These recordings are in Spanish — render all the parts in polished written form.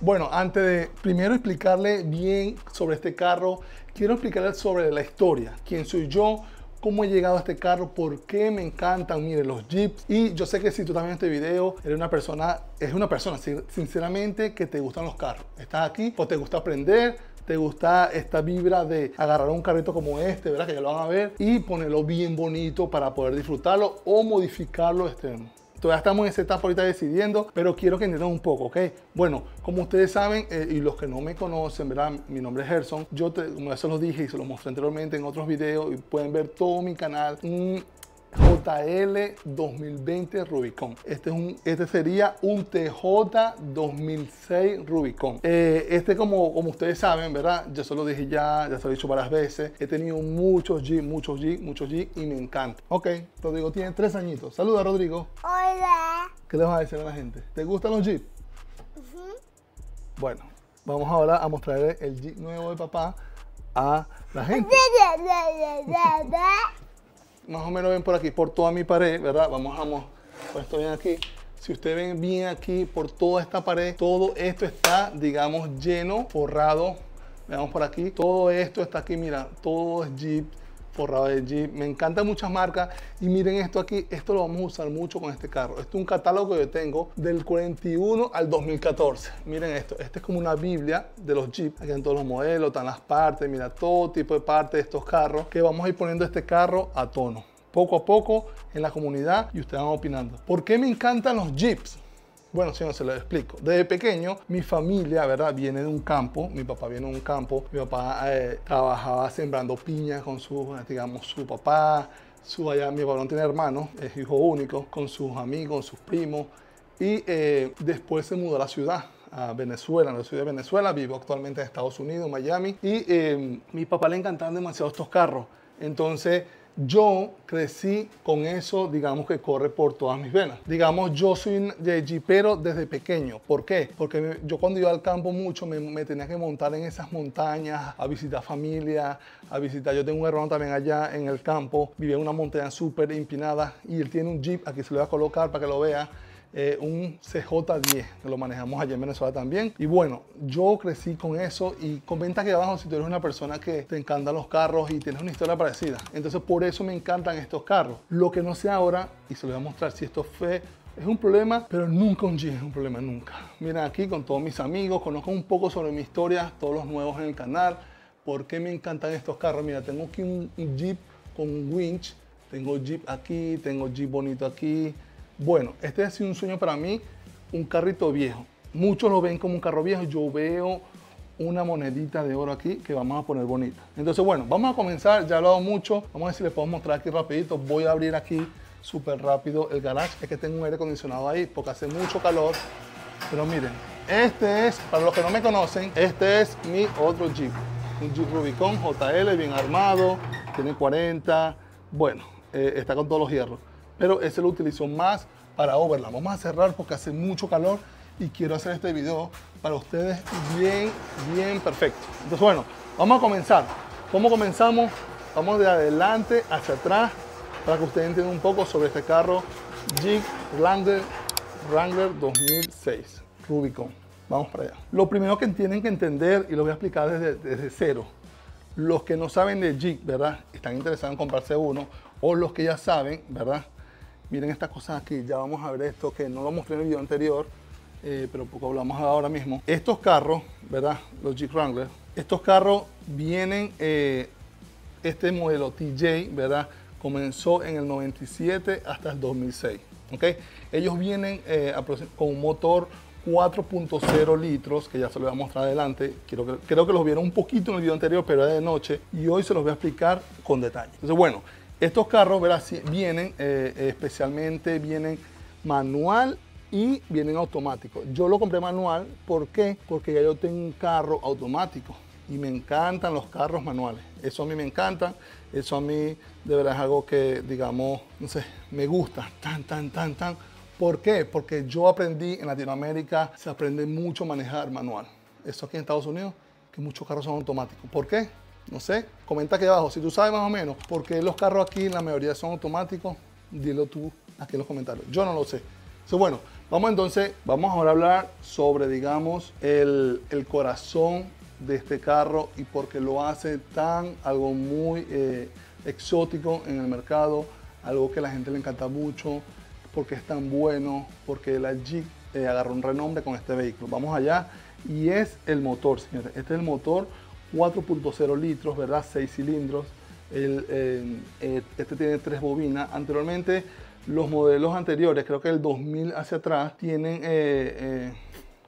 Bueno, antes de primero explicarle bien sobre este carro, quiero explicarle sobre la historia, quién soy yo, cómo he llegado a este carro, por qué me encantan, miren, los Jeeps. Y yo sé que si tú también este video, eres una persona, sinceramente, que te gustan los carros. Estás aquí o te gusta aprender, te gusta esta vibra de agarrar un carrito como este, ¿verdad? Que ya lo van a ver, y ponerlo bien bonito para poder disfrutarlo o modificarlo extremo. Todavía estamos en esa etapa ahorita decidiendo, pero quiero que entiendan un poco, ¿ok? Bueno, como ustedes saben, y los que no me conocen, ¿verdad? Mi nombre es Gerson. Como ya se los dije y se los mostré anteriormente en otros videos, y pueden ver todo mi canal. JL 2020 Rubicon. Este sería un TJ 2006 Rubicon. Como ustedes saben, ¿verdad? Yo se lo dije ya se lo he dicho varias veces. He tenido muchos Jeep y me encanta. Ok, Rodrigo tiene 3 añitos. Saluda, Rodrigo. Hola. ¿Qué le vas a decir a la gente? ¿Te gustan los Jeep? Bueno, vamos ahora a mostrarle el Jeep nuevo de papá a la gente. Más o menos ven por aquí, por toda mi pared, ¿verdad? Vamos a poner esto bien aquí. Si ustedes ven bien aquí, por toda esta pared, todo esto está, digamos, lleno, forrado. Veamos por aquí, todo esto está aquí, mira, todo es Jeep, forrado de Jeep. Me encantan muchas marcas y miren esto aquí, esto lo vamos a usar mucho con este carro. Este es un catálogo que yo tengo del 41 al 2014. Miren esto, este es como una biblia de los Jeep. Aquí en todos los modelos, están las partes, mira, todo tipo de partes de estos carros que vamos a ir poniendo este carro a tono. Poco a poco en la comunidad y ustedes van opinando. ¿Por qué me encantan los Jeeps? Bueno, si no se lo explico. Desde pequeño, mi familia, ¿verdad? Viene de un campo. Mi papá viene de un campo. Mi papá trabajaba sembrando piñas con su papá. Mi papá no tiene hermanos, es hijo único, con sus amigos, sus primos. Y después se mudó a la ciudad, a Venezuela, en la ciudad de Venezuela. Vivo actualmente en Estados Unidos, Miami. Y mi papá le encantaban demasiado estos carros. Entonces, yo crecí con eso, digamos, que corre por todas mis venas. Digamos, yo soy de jeepero desde pequeño. ¿Por qué? Porque yo cuando iba al campo mucho me tenía que montar en esas montañas, a visitar familia, yo tengo un hermano también allá en el campo, vivía en una montaña súper empinada y él tiene un jeep, aquí se lo voy a colocar para que lo vea. Un CJ10 que lo manejamos allá en Venezuela también. Y bueno, yo crecí con eso y comenta aquí abajo si tú eres una persona que te encantan los carros y tienes una historia parecida. Entonces por eso me encantan estos carros. Lo que no sé ahora, y se lo voy a mostrar si esto es un problema, pero nunca un Jeep es un problema, nunca. Miren aquí con todos mis amigos, conozco un poco sobre mi historia, todos los nuevos en el canal, por qué me encantan estos carros. Mira, tengo aquí un Jeep con un winch, tengo Jeep aquí, tengo Jeep bonito aquí. Bueno, este ha sido un sueño para mí, un carrito viejo. Muchos lo ven como un carro viejo, yo veo una monedita de oro aquí que vamos a poner bonita. Entonces, bueno, vamos a comenzar, ya he hablado mucho, vamos a ver si les puedo mostrar aquí rapidito. Voy a abrir aquí súper rápido el garage, es que tengo un aire acondicionado ahí porque hace mucho calor. Pero miren, este es, para los que no me conocen, este es mi otro Jeep. Un Jeep Rubicon JL, bien armado, tiene 40, bueno, está con todos los hierros. Pero ese lo utilizo más para overland. Vamos a cerrar porque hace mucho calor y quiero hacer este video para ustedes bien perfecto. Entonces, bueno, vamos a comenzar. ¿Cómo comenzamos? Vamos de adelante hacia atrás para que ustedes entiendan un poco sobre este carro Jeep Wrangler 2006 Rubicon. Vamos para allá. Lo primero que tienen que entender, y lo voy a explicar desde cero, los que no saben de Jeep, ¿verdad? Están interesados en comprarse uno, o los que ya saben, ¿verdad? Miren estas cosas aquí, ya vamos a ver esto que no lo mostré en el video anterior, pero poco hablamos ahora mismo. Estos carros, ¿verdad? Los Jeep Wrangler, estos carros vienen, este modelo TJ, ¿verdad? Comenzó en el 97 hasta el 2006, ¿ok? Ellos vienen con un motor 4.0 litros, que ya se los voy a mostrar adelante. Creo que los vieron un poquito en el video anterior, pero era de noche, y hoy se los voy a explicar con detalle. Entonces, bueno, estos carros, ¿verdad? Vienen, especialmente vienen manual y vienen automáticos. Yo lo compré manual, ¿por qué? Porque ya yo tengo un carro automático y me encantan los carros manuales. Eso a mí me encanta, eso a mí de verdad es algo que, digamos, no sé, me gusta, tan. ¿Por qué? Porque yo aprendí en Latinoamérica, se aprende mucho a manejar manual. Eso aquí en Estados Unidos, que muchos carros son automáticos. ¿Por qué? No sé, comenta aquí abajo. Si tú sabes más o menos por qué los carros aquí, la mayoría son automáticos, dilo tú aquí en los comentarios. Yo no lo sé. Entonces, bueno, Vamos ahora a hablar sobre, digamos, el corazón de este carro y por qué lo hace algo muy exótico en el mercado, algo que a la gente le encanta mucho, porque es tan bueno, porque la Jeep agarró un renombre con este vehículo. Vamos allá, y es el motor, señores. Este es el motor 4.0 litros, ¿verdad? 6 cilindros. Este tiene 3 bobinas. Anteriormente, los modelos anteriores, creo que el 2000 hacia atrás, tienen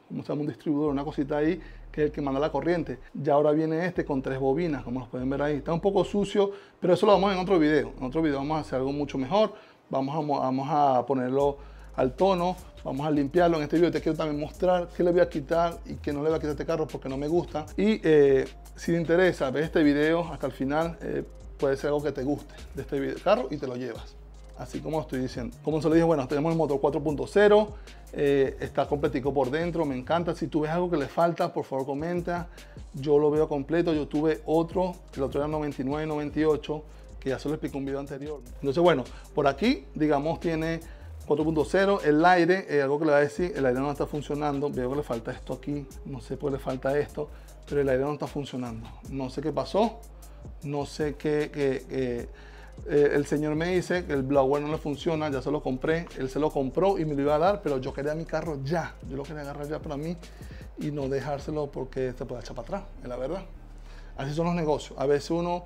¿cómo se llama? Un distribuidor, una cosita ahí, que es el que manda la corriente. Ya ahora viene este con 3 bobinas, como los pueden ver ahí. Está un poco sucio, pero eso lo vamos en otro video. En otro video vamos a hacer algo mucho mejor. Vamos a ponerlo al tono, vamos a limpiarlo. En este video te quiero también mostrar qué le voy a quitar y qué no le voy a quitar a este carro porque no me gusta. Y si te interesa ver este video hasta el final, puede ser algo que te guste de este carro y te lo llevas. Así como estoy diciendo. Como se lo dije, bueno, tenemos el motor 4.0, está completico por dentro, me encanta. Si tú ves algo que le falta, por favor comenta. Yo lo veo completo. Yo tuve otro, el otro era 99, 98, que ya se lo expliqué en un video anterior. Entonces, bueno, por aquí, digamos, tiene 4.0, el aire, algo que le voy a decir, el aire no está funcionando. Veo que le falta esto aquí, no sé por qué le falta esto, pero el aire no está funcionando. No sé qué pasó, no sé qué. El señor me dice que el blower no le funciona, ya se lo compré, él se lo compró y me lo iba a dar, pero yo quería mi carro ya, yo lo quería agarrar ya para mí y no dejárselo porque se puede echar para atrás, es la verdad. Así son los negocios, a veces uno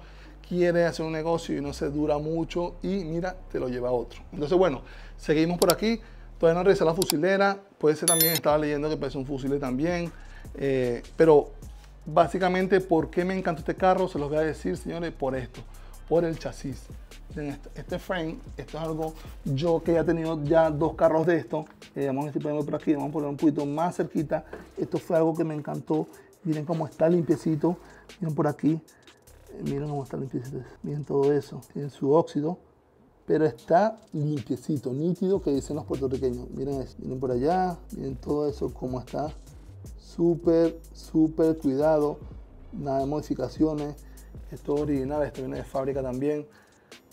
quiere hacer un negocio y no se dura mucho y mira, te lo lleva a otro. Entonces bueno, seguimos por aquí, todavía no revisé la fusilera, puede ser también, estaba leyendo que puede ser un fusil también, pero básicamente, ¿por qué me encanta este carro? Se los voy a decir, señores, por esto. Por el chasis. Este frame, esto es algo, yo que ya he tenido ya 2 carros de esto, vamos a ver si podemos por aquí, vamos a poner un poquito más cerquita. Esto fue algo que me encantó. Miren cómo está limpiecito, miren por aquí, miren cómo está limpiecito, miren todo eso, tiene su óxido, pero está limpiecito, nítido, que dicen los puertorriqueños. Miren eso, miren por allá, miren todo eso cómo está, súper cuidado, nada de modificaciones. Esto es original, esto viene de fábrica también.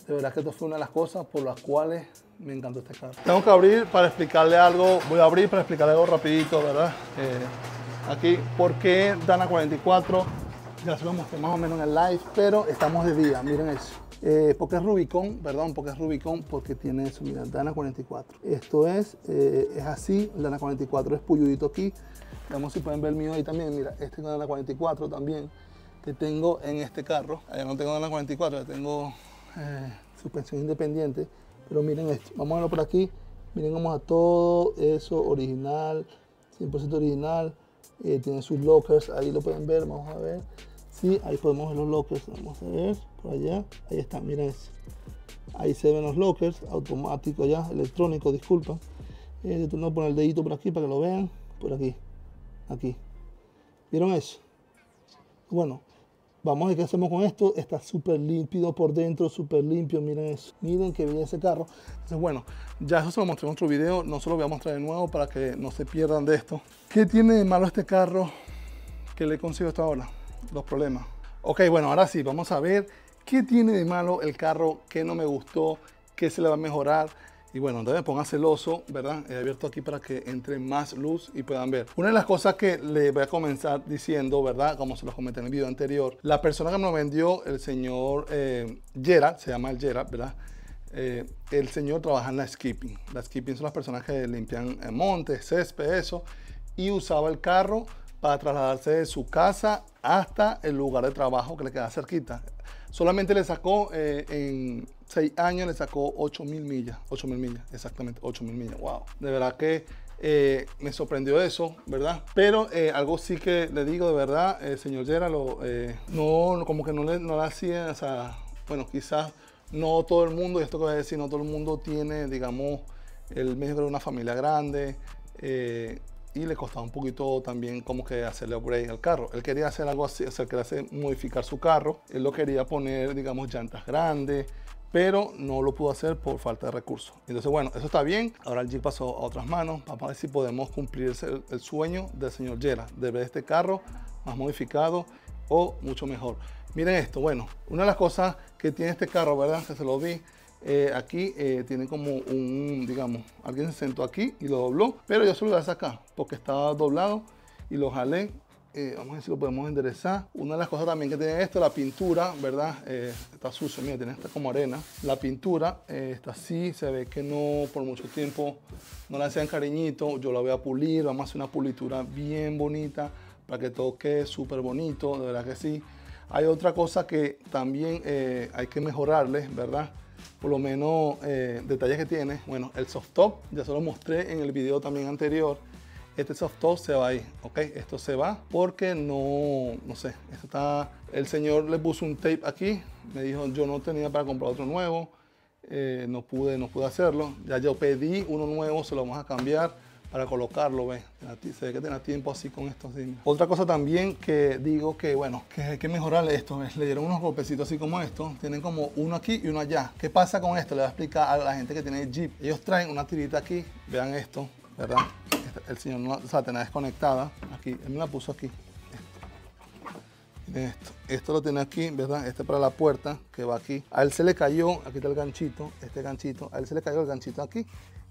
De verdad que esto fue una de las cosas por las cuales me encantó este carro. Tengo que abrir para explicarle algo. Voy a abrir para explicarle algo rapidito, ¿verdad? Aquí, ¿por qué Dana 44? Ya se lo mostré más o menos en el live, pero estamos de día, miren eso. Porque es Rubicon, perdón, porque es Rubicon, porque tiene eso, mira, Dana 44. Esto es así, el Dana 44 es puyudito aquí. Veamos si pueden ver el mío ahí también, mira, este es Dana 44 también, que tengo en este carro. Allá no tengo Dana 44, ya tengo suspensión independiente, pero miren esto, vamos a verlo por aquí, miren cómo a todo eso original, 100% original, tiene sus lockers, ahí lo pueden ver, vamos a ver, sí, ahí podemos ver los lockers, vamos a ver, por allá, ahí está, miren eso, ahí se ven los lockers, automático ya, electrónico, disculpa, yo tengo que poner el dedito por aquí para que lo vean, por aquí, ¿vieron eso? Bueno, vamos a ver qué hacemos con esto. Está súper límpido por dentro, súper limpio. Miren eso. Miren que bien ese carro. Entonces, bueno, ya eso se lo mostré en otro video. No se lo voy a mostrar de nuevo para que no se pierdan de esto. ¿Qué tiene de malo este carro que le consigo hasta ahora? Los problemas. Ok, bueno, ahora sí, vamos a ver qué tiene de malo el carro, qué no me gustó, qué se le va a mejorar. Y bueno, entonces me ponga celoso, ¿verdad? He abierto aquí para que entre más luz y puedan ver. Una de las cosas que le voy a comenzar diciendo, ¿verdad? Como se los comenté en el video anterior, la persona que me lo vendió, el señor Gerard, se llama el Gerard, ¿verdad? El señor trabaja en la skipping. La skipping son las personas que limpian montes, césped, eso. Y usaba el carro para trasladarse de su casa hasta el lugar de trabajo que le queda cerquita. Solamente le sacó en 6 años, le sacó 8.000 millas. 8.000 millas, exactamente, 8.000 millas. Wow. De verdad que me sorprendió eso, ¿verdad? Pero algo sí que le digo de verdad, señor Gerard, no, como que no le hacía, o sea, bueno, quizás no todo el mundo, y esto que voy a decir, no todo el mundo tiene, digamos, el medio de una familia grande, y le costaba un poquito también como que hacerle upgrade al carro. Él quería hacer algo así, o sea, quería modificar su carro. Él lo quería poner, digamos, llantas grandes, pero no lo pudo hacer por falta de recursos. Entonces, bueno, eso está bien. Ahora el Jeep pasó a otras manos. Vamos a ver si podemos cumplir el sueño del señor Gerard, de ver este carro más modificado o mucho mejor. Miren esto, bueno, una de las cosas que tiene este carro, ¿verdad? Que se lo vi, Aquí tiene como un, digamos, alguien se sentó aquí y lo dobló, pero yo se lo voy a sacar porque estaba doblado y lo jalé. Vamos a ver si lo podemos enderezar. Una de las cosas también que tiene esto, la pintura, ¿verdad? Está sucio, mira, tiene esta como arena. La pintura está así, se ve que no, por mucho tiempo no le hacían cariñito. Yo la voy a pulir, vamos a hacer una pulitura bien bonita para que todo quede súper bonito, de verdad que sí. Hay otra cosa que también hay que mejorarle, ¿verdad? Por lo menos detalles que tiene. Bueno, el soft top, ya se lo mostré en el video también anterior. Este soft top se va ahí, ¿ok? Esto se va porque no sé, esto está, el señor le puso un tape aquí, me dijo yo no tenía para comprar otro nuevo, no pude hacerlo, ya yo pedí uno nuevo, se lo vamos a cambiar para colocarlo, ¿ves? Se ve que tenga tiempo así con esto. Así. Otra cosa también que digo que, bueno, que hay que mejorarle esto, ¿ves? Le dieron unos golpecitos así como esto, tienen como uno aquí y uno allá. ¿Qué pasa con esto? Le voy a explicar a la gente que tiene Jeep. Ellos traen una tirita aquí, vean esto, ¿verdad? El señor no la tenía desconectada, aquí, él me la puso aquí. Miren esto lo tiene aquí, ¿verdad? Este para la puerta que va aquí. A él se le cayó, aquí está el ganchito, este ganchito, a él se le cayó el ganchito aquí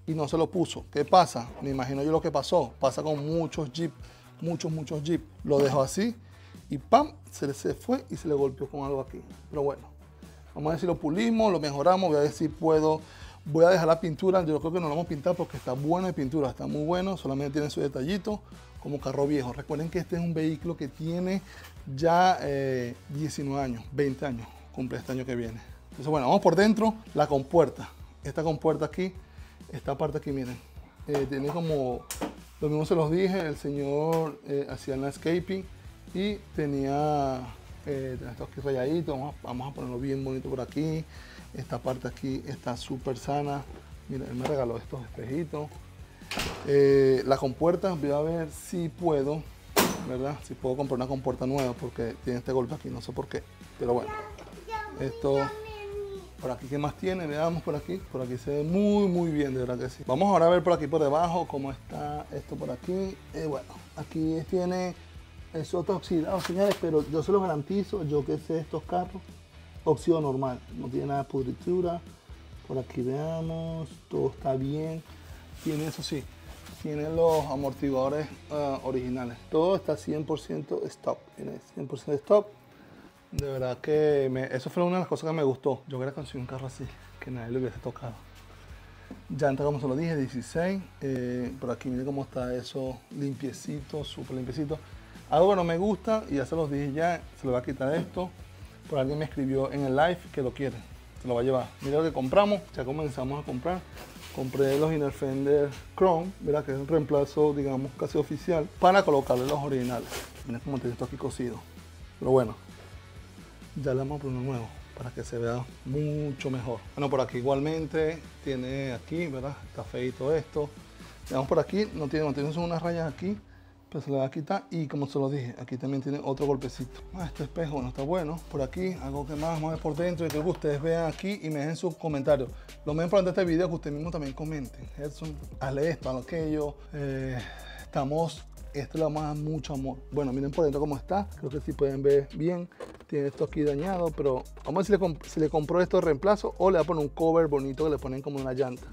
y no se lo puso. ¿Qué pasa? Me imagino yo lo que pasó. Pasa con muchos Jeep, muchos Jeep. Lo dejó así y ¡pam! Se fue y se le golpeó con algo aquí. Pero bueno, vamos a ver si lo pulimos, lo mejoramos, voy a ver si puedo. Voy a dejar la pintura, yo creo que no lo vamos a pintar porque está bueno de pintura, está muy bueno, solamente tiene su detallito como carro viejo. Recuerden que este es un vehículo que tiene ya 19 años, 20 años, cumple este año que viene. Entonces bueno, vamos por dentro, la compuerta. Esta compuerta aquí, esta parte aquí, miren, tiene como, lo mismo se los dije, el señor hacía landscaping y tenía esto aquí rayadito, vamos a ponerlo bien bonito por aquí. Esta parte aquí está súper sana. Mira, él me regaló estos espejitos. La compuerta, voy a ver si puedo, ¿verdad? Si puedo comprar una compuerta nueva porque tiene este golpe aquí, no sé por qué. Pero bueno, esto, por aquí, ¿qué más tiene? Veamos por aquí. Por aquí se ve muy bien, de verdad que sí. Vamos ahora a ver por aquí por debajo cómo está esto por aquí. Bueno, aquí tiene eso está oxidado, señores, pero yo se lo garantizo, yo que sé estos carros. Óxido normal, no tiene nada de pudritura. Por aquí veamos, todo está bien. Tiene, eso sí, tiene los amortiguadores originales. Todo está 100% stop, tiene 100% stop. De verdad que eso fue una de las cosas que me gustó. Yo quería conseguir un carro así, que nadie le hubiese tocado. Llanta, como se lo dije, 16. Por aquí miren cómo está eso, limpiecito, súper limpiecito. Algo que no me gusta, y ya se los dije ya, se le va a quitar esto. Por alguien me escribió en el live que lo quiere, se lo va a llevar. Mira lo que compramos, ya comenzamos a comprar. Compré los inner fender chrome, ¿verdad? Que es un reemplazo, digamos, casi oficial, para colocarle los originales. Miren cómo tiene esto aquí cosido. Pero bueno, ya le vamos a poner uno nuevo para que se vea mucho mejor. Bueno, por aquí igualmente tiene aquí, ¿verdad? Está feito esto. Veamos por aquí, no tiene unas rayas aquí. Pero se le va a quitar y como se lo dije, aquí también tiene otro golpecito. Este espejo no está bueno. Por aquí, algo que más, vamos a ver por dentro y creo que ustedes vean aquí y me dejen sus comentarios. Lo más importante de este video es que ustedes mismos también comenten. Edson, hazle esto, hazle aquello. Esto le vamos a dar mucho amor. Bueno, miren por dentro cómo está. Creo que sí pueden ver bien. Tiene esto aquí dañado, pero vamos a ver si le compró esto de reemplazo o le va a poner un cover bonito que le ponen como una llanta.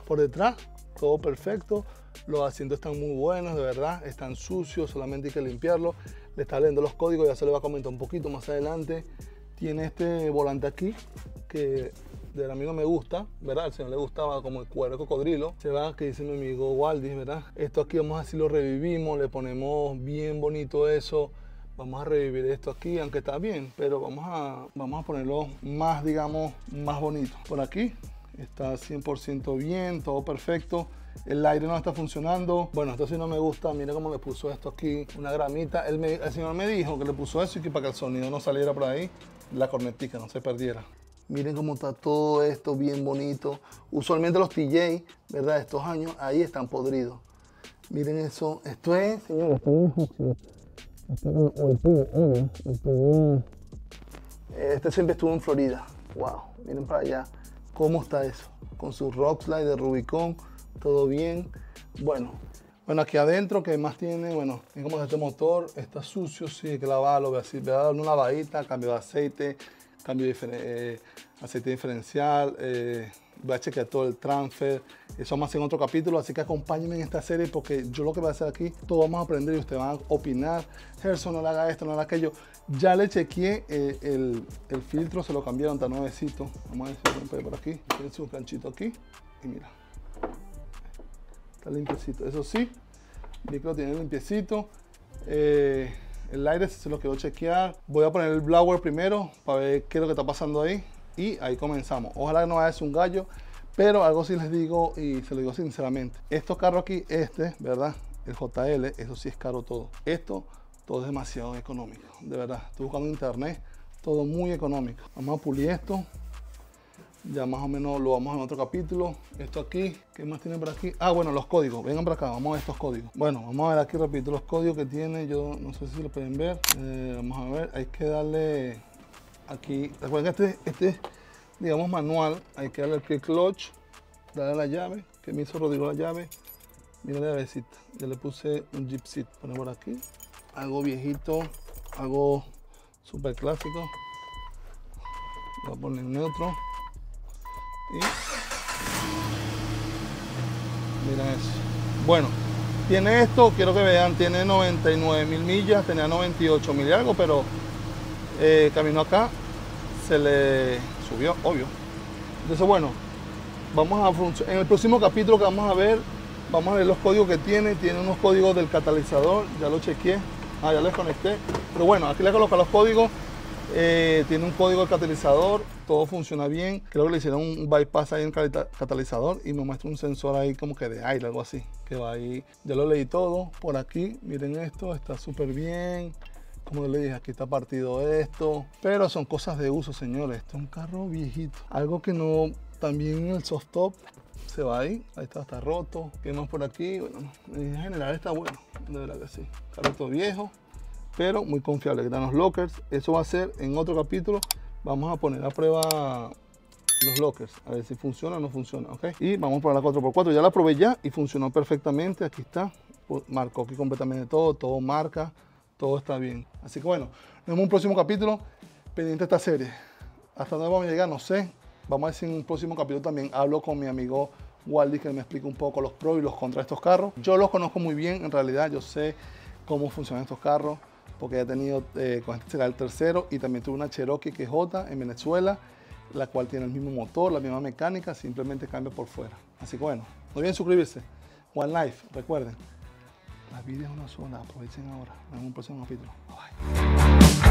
Por detrás, todo perfecto. Los asientos están muy buenos, de verdad, están sucios, solamente hay que limpiarlos. Le está leyendo los códigos, ya se le va a comentar un poquito más adelante. Tiene este volante aquí, que de verdad a mí no me gusta, ¿verdad? Al señor le gustaba como el cuero de cocodrilo. Se va, que dice mi amigo Waldis, ¿verdad? Esto aquí vamos a ver si lo revivimos, le ponemos bien bonito eso. Vamos a revivir esto aquí, aunque está bien, pero vamos a ponerlo más, digamos, más bonito. Por aquí está 100% bien, todo perfecto. El aire no está funcionando. Bueno, esto sí no me gusta. Mira cómo le puso esto aquí, una gramita. El señor me dijo que le puso eso y que para que el sonido no saliera por ahí, la cornetica no se perdiera. Miren cómo está todo esto bien bonito. Usualmente los TJ, ¿verdad? Estos años, ahí están podridos. Miren eso. Esto es, señores, este siempre estuvo en Florida. Wow, miren para allá. ¿Cómo está eso? Con su rock slide de Rubicon. Todo bien. Bueno, Bueno, aquí adentro, ¿qué más tiene? Bueno, es como este motor, está sucio, sí, hay que lavarlo, así, voy a darle una lavadita, cambio de aceite, cambio de aceite diferencial, voy a chequear todo el transfer, eso vamos a hacer en otro capítulo, así que acompáñenme en esta serie porque yo lo que voy a hacer aquí, todo vamos a aprender y ustedes van a opinar, Gerson, no le haga esto, no le haga aquello. Ya le chequeé el filtro, se lo cambiaron, está nuevecito, vamos a ver si lo puede por aquí, tiene su ganchito aquí y mira. Está limpiecito, eso sí, el micro tiene limpiecito, el aire se lo quiero chequear, voy a poner el blower primero para ver qué es lo que está pasando ahí y ahí comenzamos. Ojalá no vaya a ser un gallo, pero algo sí les digo y se lo digo sinceramente, estos carros aquí, ¿verdad? El JL, eso sí es caro todo, esto todo es demasiado económico, de verdad, estoy buscando en internet, todo muy económico. Vamos a pulir esto. Ya más o menos lo vamos en otro capítulo. Esto aquí, ¿qué más tiene por aquí? Ah, bueno, los códigos. Vengan para acá, vamos a ver estos códigos. Bueno, vamos a ver aquí, repito, los códigos que tiene. Yo no sé si lo pueden ver. Vamos a ver, hay que darle aquí. Recuerden que este digamos, manual. Hay que darle el click clutch, darle la llave, que me hizo Rodrigo la llave. Miren la llavecita. Yo le puse un gypsy. Ponemos por aquí. Algo viejito, algo súper clásico. Voy a poner neutro. Y miren eso. Bueno, tiene esto, quiero que vean, tiene 99.000 millas, tenía 98.000 y algo, pero camino acá, se le subió, obvio. Entonces, bueno, en el próximo capítulo que vamos a ver los códigos que tiene unos códigos del catalizador, ya lo chequeé, ya les conecté, pero bueno, aquí le coloco los códigos. Tiene un código de catalizador, todo funciona bien. Creo que le hicieron un bypass ahí en el catalizador y me muestra un sensor ahí como que de aire, algo así, que va ahí. Ya lo leí todo por aquí. Miren esto, está súper bien. Como les dije, aquí está partido esto, pero son cosas de uso, señores. Este es un carro viejito. Algo que no, también el soft top se va ahí está roto. ¿Qué más por aquí? Bueno, en general está bueno, de verdad que sí. Carrito viejo, pero muy confiable. Que están los lockers, eso va a ser en otro capítulo. Vamos a poner a prueba los lockers, a ver si funciona o no funciona, ¿ok? Y vamos por la 4x4, ya la probé ya y funcionó perfectamente. Aquí está, marcó aquí completamente todo marca, todo está bien. Así que bueno, nos vemos en un próximo capítulo, pendiente de esta serie. Hasta dónde vamos a llegar, no sé. Vamos a ver si en un próximo capítulo también hablo con mi amigo Waldy, que me explica un poco los pros y los contras de estos carros. Yo los conozco muy bien, en realidad yo sé cómo funcionan estos carros, porque he tenido, con este será el tercero, y también tuve una Cherokee QJ en Venezuela, la cual tiene el mismo motor, la misma mecánica, simplemente cambia por fuera. Así que bueno, no olviden suscribirse. One Life, recuerden, la vida es una sola, aprovechen ahora. Nos vemos en un próximo capítulo. Bye.